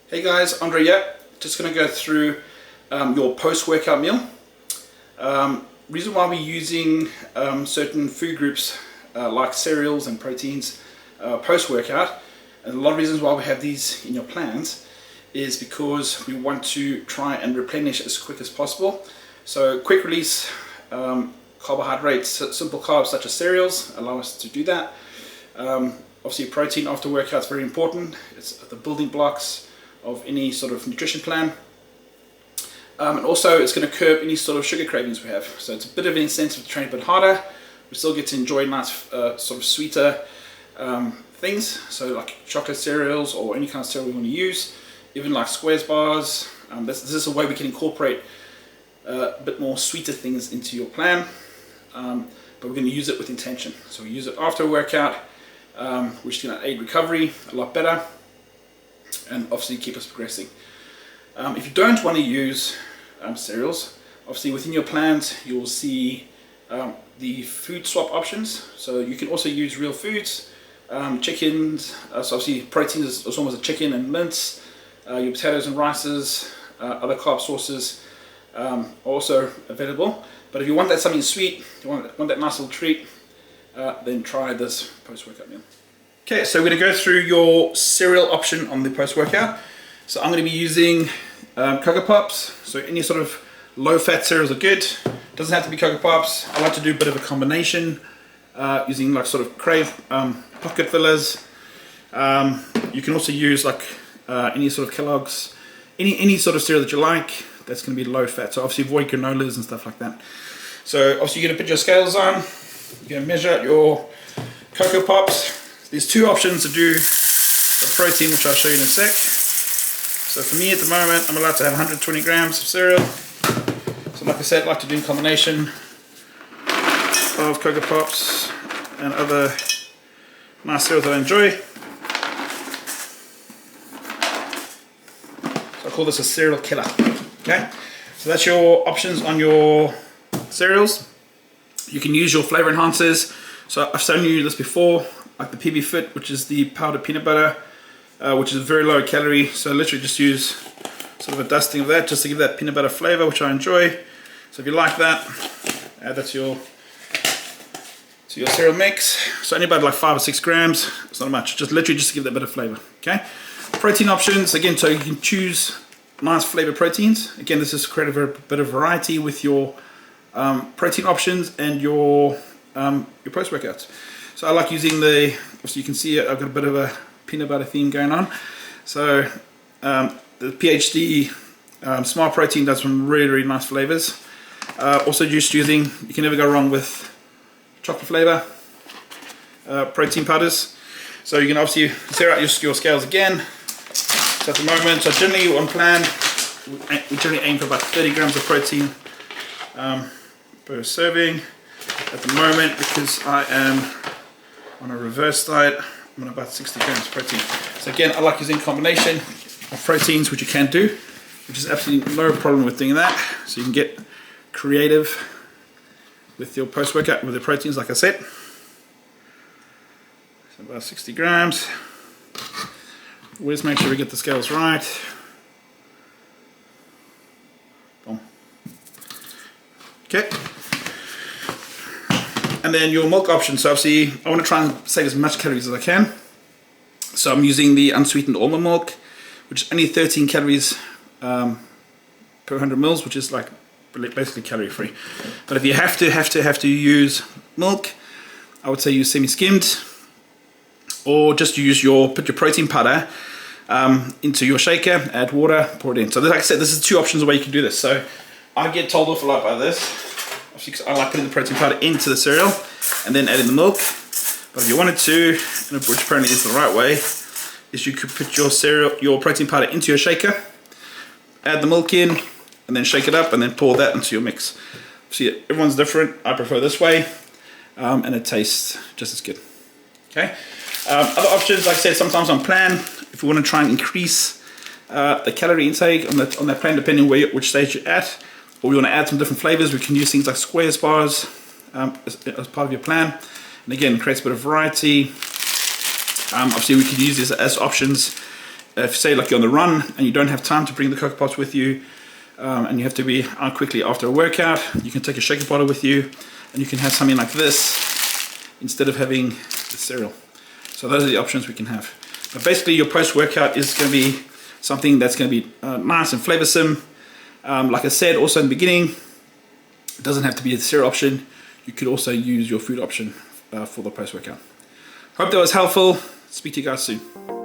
Hey guys, Andre here. Just going to go through your post-workout meal. Reason why we're using certain food groups like cereals and proteins post-workout, and a lot of reasons why we have these in your plans is because we want to try and replenish as quick as possible. So quick release carbohydrates, simple carbs such as cereals allow us to do that. Obviously protein after workout is very important. It's the building blocks of any sort of nutrition plan, and also it's going to curb any sort of sugar cravings we have. So it's a bit of an incentive to train a bit harder. We still get to enjoy nice sort of sweeter things, so like chocolate cereals or any kind of cereal we want to use, even like squares bars. This is a way we can incorporate a bit more sweeter things into your plan, but we're going to use it with intention. So we use it after a workout, which is going to aid recovery a lot better and obviously keep us progressing. If you don't want to use cereals, obviously within your plans you'll see the food swap options. So you can also use real foods, chickens, so obviously protein is almost a chicken and mince, your potatoes and rices, other carb sources are also available. But if you want that something sweet, you want that nice little treat, then try this post-workout meal. Okay, so we're going to go through your cereal option on the post-workout. So I'm going to be using Cocoa Pops. So any sort of low-fat cereals are good. Doesn't have to be Cocoa Pops. I like to do a bit of a combination using like sort of Crave pocket fillers. You can also use like any sort of Kellogg's, any sort of cereal that you like. That's going to be low-fat. So obviously avoid granolas and stuff like that. So obviously you're going to put your scales on. You're going to measure out your Cocoa Pops. There's two options to do the protein, which I'll show you in a sec. So for me at the moment, I'm allowed to have 120 grams of cereal. So like I said, I like to do a combination of Cocoa Pops and other nice cereals that I enjoy. So I call this a cereal killer. Okay, so that's your options on your cereals. You can use your flavor enhancers. So I've shown you this before, like the PB Fit, which is the powdered peanut butter, which is very low calorie. So literally just use sort of a dusting of that just to give that peanut butter flavor, which I enjoy. So if you like that, add that to your cereal mix. So only about like 5 or 6 grams. It's not much. Just literally just to give that bit of flavor. Okay. Protein options again. So you can choose nice flavor proteins. Again, this is to create a bit of variety with your protein options and your post workouts. So I like using obviously you can see I've got a bit of a peanut butter theme going on. So the PhD Smart Protein does some really, really nice flavors. Also just using, you can never go wrong with chocolate flavor protein powders. So you can obviously zero out your scales again. So at the moment, so generally on plan, we generally aim for about 30 grams of protein per serving. At the moment, because I am on a reverse diet, I'm on about 60 grams of protein. So again, I like using a combination of proteins, which you can do, which is absolutely no problem with doing that. So you can get creative with your post-workout with the proteins, like I said. So about 60 grams. Always make sure we get the scales right. Boom. Okay. And then your milk option. So obviously I want to try and save as much calories as I can. So I'm using the unsweetened almond milk, which is only 13 calories per 100 mils, which is like basically calorie free. But if you have to use milk, I would say use semi-skimmed, or just put your protein powder into your shaker, add water, pour it in. So like I said, this is two options of way you can do this. So I get told off a lot by this. I like putting the protein powder into the cereal and then adding the milk. But if you wanted to, which apparently is the right way, is you could put your protein powder into your shaker, add the milk in, and then shake it up, and then pour that into your mix. See, everyone's different. I prefer this way, and it tastes just as good. Okay. Other options, like I said, sometimes on plan, if you want to try and increase the calorie intake on that plan, depending on which stage you're at, or we want to add some different flavors, we can use things like squares bars as part of your plan. And again, it creates a bit of variety. Obviously we could use this as options if say like you're on the run and you don't have time to bring the Cocoa Pops with you, and you have to be out quickly after a workout, you can take a shaker bottle with you and you can have something like this instead of having the cereal. So those are the options we can have. But basically your post-workout is going to be something that's going to be nice and flavoursome. Like I said also in the beginning, it doesn't have to be a cereal option. You could also use your food option for the post-workout. Hope that was helpful. Speak to you guys soon.